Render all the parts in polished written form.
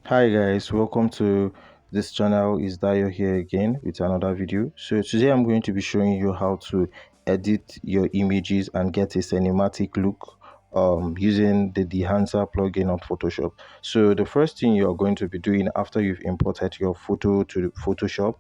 Hi guys, welcome to this channel. Is Dayo here again with another video. So today I'm going to be showing you how to edit your images and get a cinematic look using the Dehancer plugin on Photoshop. So the first thing you're going to be doing after you've imported your photo to Photoshop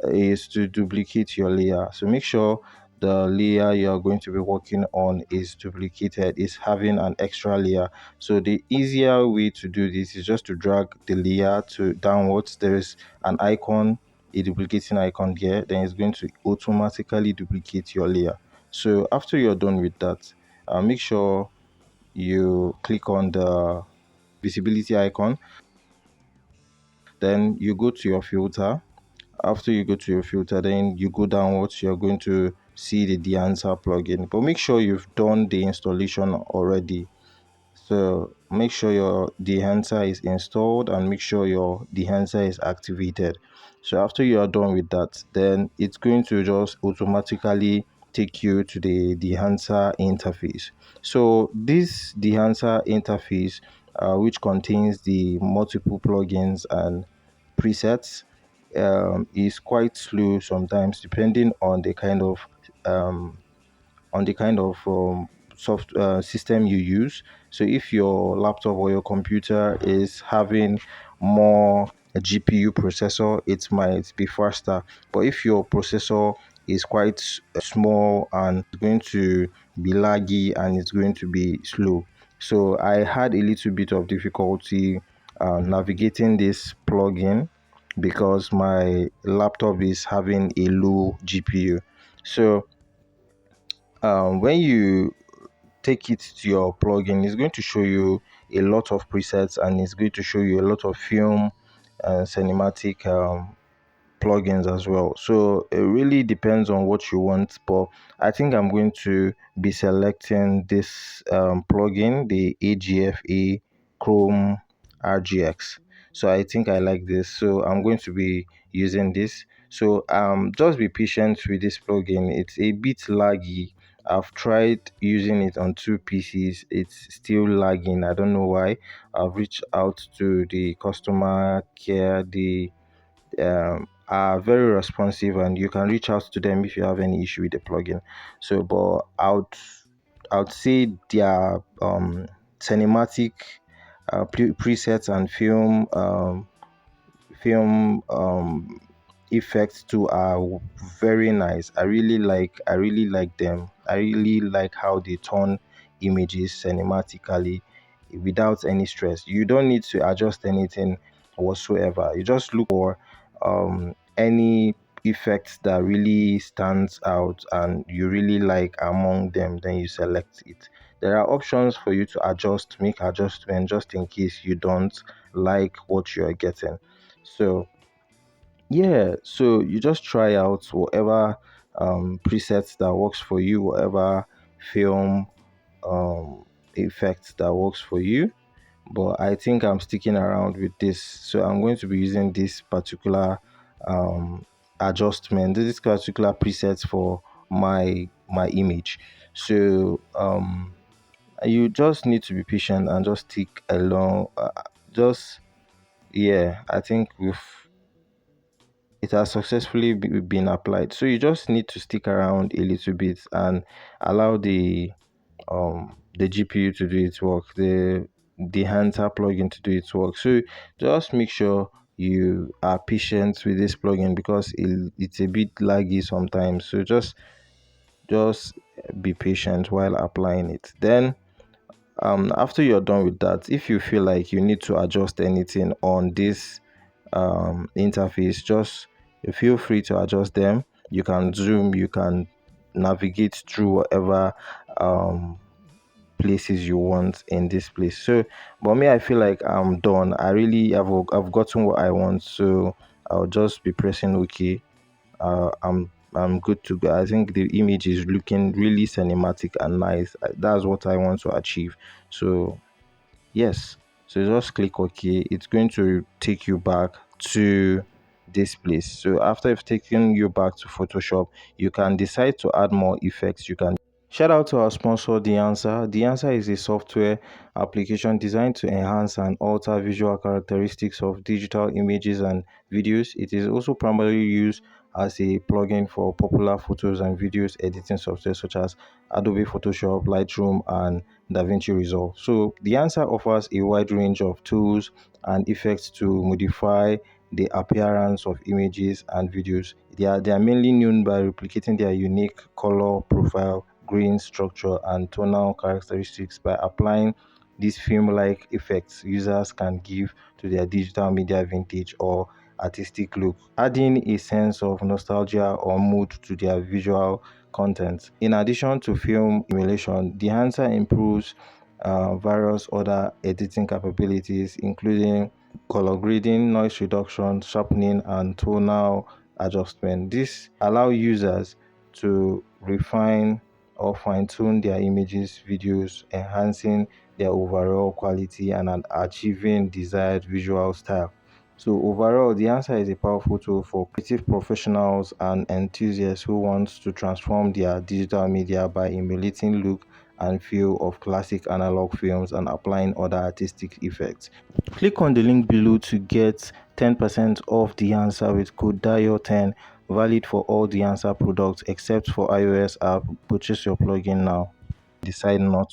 is to duplicate your layer. So make sure the layer you're going to be working on is duplicated, is having an extra layer. So the easier way to do this is just to drag the layer to downwards. There is an icon, a duplicating icon there, then it's going to automatically duplicate your layer. So after you're done with that, make sure you click on the visibility icon, then you go to your filter. After you go to your filter, then you go downwards, you're going to see the Dehancer plugin, but make sure you've done the installation already. So make sure your Dehancer is installed and make sure your Dehancer is activated. So after you are done with that, then it's going to just automatically take you to the Dehancer interface. So this Dehancer interface, which contains the multiple plugins and presets, is quite slow sometimes, depending um, on the kind of soft system you use. So if your laptop or your computer is having more GPU processor, it might be faster. But if your processor is quite small and it's going to be laggy and it's going to be slow. So I had a little bit of difficulty navigating this plugin because my laptop is having a low GPU. So when you take it to your plugin, it's going to show you a lot of presets and it's going to show you a lot of film and cinematic plugins as well. So it really depends on what you want, but I think I'm going to be selecting this plugin, the AGFA Chrome RGX. So I think I like this, so I'm going to be using this. So just be patient with this plugin. It's a bit laggy. I've tried using it on two PCs. It's still lagging. I don't know why. I've reached out to the customer care. The are very responsive and you can reach out to them if you have any issue with the plugin. So but I would say their cinematic presets and film effects too are very nice. I really like them. I really like how they turn images cinematically without any stress. You don't need to adjust anything whatsoever. You just look for any effects that really stands out and you really like among them, then you select it. There are options for you to make adjustment just in case you don't like what you're getting. So yeah, so you just try out whatever presets that works for you, whatever film effects that works for you. But I think I'm sticking around with this, so I'm going to be using this particular um adjustment, this particular presets for my image. So you just need to be patient and just stick along. Just yeah, I think it has successfully been applied. So you just need to stick around a little bit and allow the GPU to do its work, the Hunter plugin to do its work. So just make sure you are patient with this plugin because it's a bit laggy sometimes. So just be patient while applying it. Then after you're done with that, if you feel like you need to adjust anything on this interface, just feel free to adjust them. You can zoom, you can navigate through whatever um places you want in this place. So but me, I feel like I'm done. I've gotten what I want, so I'll just be pressing OK. I'm good to go. I think the image is looking really cinematic and nice. That's what I want to achieve. So yes, so just click OK. It's going to take you back to this place. So after it's taken you back to Photoshop, you can decide to add more effects. You can Shout out to our sponsor, Dehancer. Dehancer is a software application designed to enhance and alter visual characteristics of digital images and videos. It is also primarily used as a plugin for popular photos and videos editing software such as Adobe Photoshop, Lightroom, and DaVinci Resolve. So, Dehancer offers a wide range of tools and effects to modify the appearance of images and videos. They are mainly known by replicating their unique color profile, grain structure, and tonal characteristics. By applying these film-like effects, users can give to their digital media vintage or artistic look, adding a sense of nostalgia or mood to their visual content. In addition to film emulation, the Dehancer improves various other editing capabilities, including color grading, noise reduction, sharpening, and tonal adjustment. This allow users to refine or fine-tune their images, videos, enhancing their overall quality and achieving desired visual style. So overall, the answer is a powerful tool for creative professionals and enthusiasts who want to transform their digital media by emulating look and feel of classic analog films and applying other artistic effects. Click on the link below to get 10% off the answer with code DIO10, valid for all the answer products except for iOS app. Purchase your plugin now. Decide not,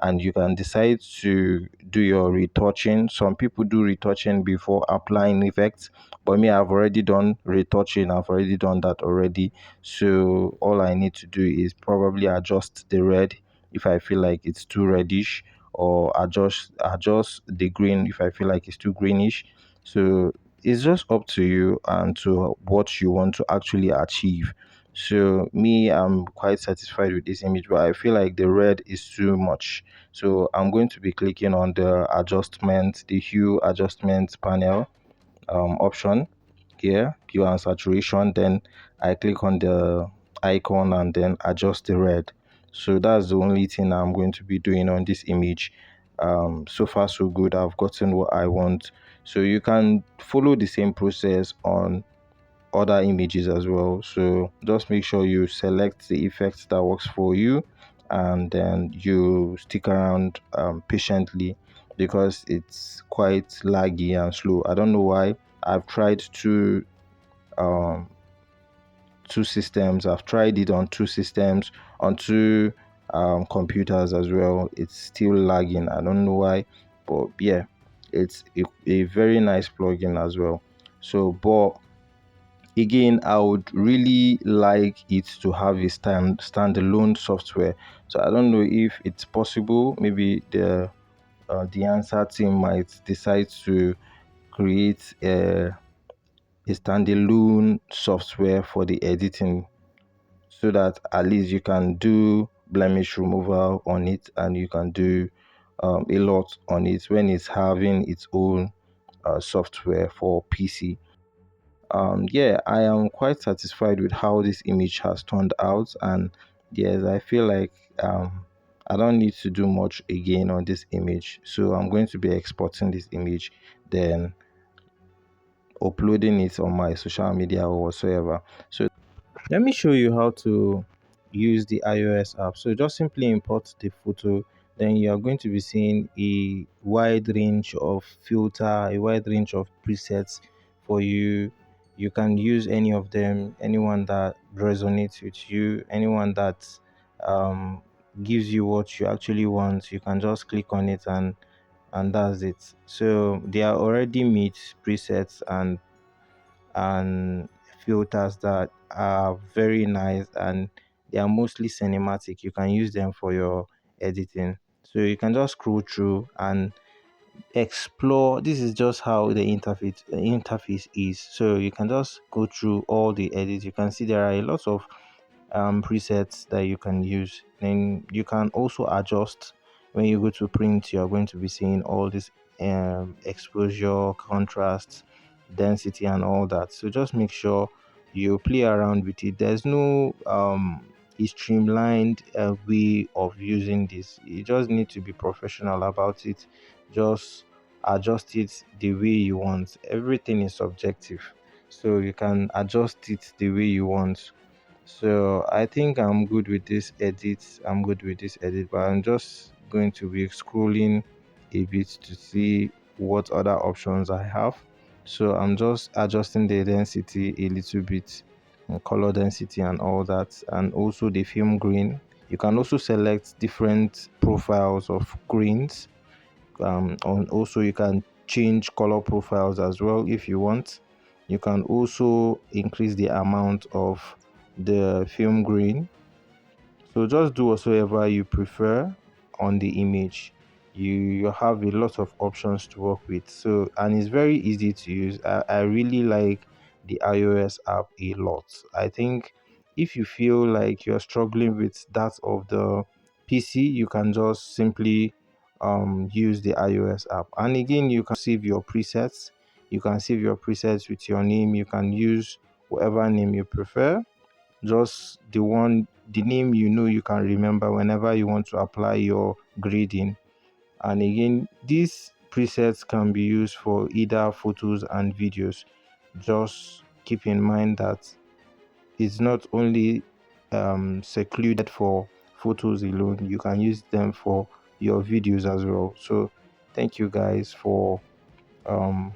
and you can decide to do your retouching. Some people do retouching before applying effects, but me, I've already done retouching. I've already done that already. So all I need to do is probably adjust the red if I feel like it's too reddish, or adjust the green if I feel like it's too greenish. So it's just up to you and to what you want to actually achieve. So me, I'm quite satisfied with this image, but I feel like the red is too much. So I'm going to be clicking on the adjustment, the hue adjustment panel option here, hue and saturation. Then I click on the icon and then adjust the red. So that's the only thing I'm going to be doing on this image. So far so good. I've gotten what I want. So you can follow the same process on other images as well. So just make sure you select the effect that works for you, and then you stick around patiently, because it's quite laggy and slow. I don't know why. I've tried um two systems. I've tried it on two systems, on two computers as well. It's still lagging. I don't know why, but yeah, it's a very nice plugin as well. So but again, I would really like it to have a standalone software. So I don't know if it's possible. Maybe the answer team might decide to create a standalone software for the editing, so that at least you can do blemish removal on it, and you can do a lot on it when it's having its own software for PC. Yeah, I am quite satisfied with how this image has turned out, and yes, I feel like I don't need to do much again on this image. So I'm going to be exporting this image, then uploading it on my social media or whatsoever. So let me show you how to use the iOS app. So just simply import the photo, then you are going to be seeing a wide range of filter, a wide range of presets for you. You can use any of them, anyone that resonates with you, anyone that um, gives you what you actually want. You can just click on it, and that's it. So they are already made presets and filters that are very nice, and they are mostly cinematic. You can use them for your editing. So you can just scroll through and explore. This is just how the interface is. So you can just go through all the edits. You can see there are a lot of presets that you can use. Then you can also adjust. When you go to print, you're going to be seeing all this exposure, contrast, density, and all that. So just make sure you play around with it. There's no a streamlined way of using this. You just need to be professional about it. Just adjust it the way you want. Everything is subjective, so you can adjust it the way you want. So I think I'm good with this edit. I'm good with this edit, but I'm just going to be scrolling a bit to see what other options I have. So I'm just adjusting the density a little bit, and color density and all that, and also the film grain. You can also select different profiles of greens, and also you can change color profiles as well if you want. You can also increase the amount of the film grain. So just do whatsoever you prefer on the image. You have a lot of options to work with. So, and it's very easy to use. I really like the iOS app a lot. I think if you feel like you're struggling with that of the PC, you can just simply use the iOS app. And again, you can save your presets. You can save your presets with your name. You can use whatever name you prefer, just the name you can remember whenever you want to apply your grading. And again, these presets can be used for either photos and videos. Just keep in mind that it's not only secluded for photos alone, you can use them for your videos as well. So thank you guys for um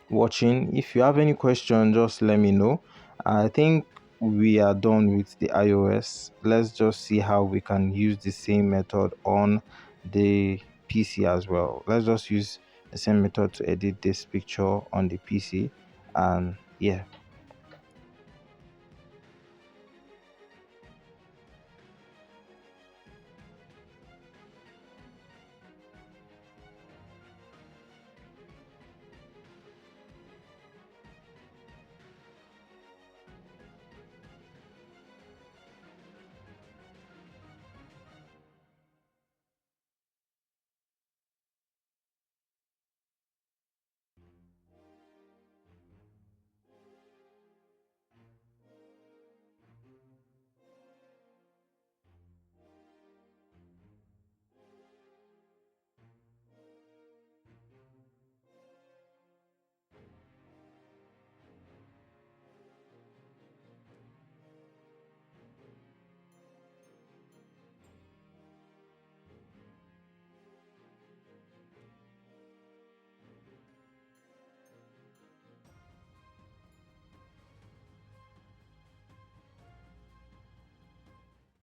watching. If you have any question, just let me know. I think we are done with the iOS. Let's just see how we can use the same method on the PC as well. Let's just use the same method to edit this picture on the PC. And yeah.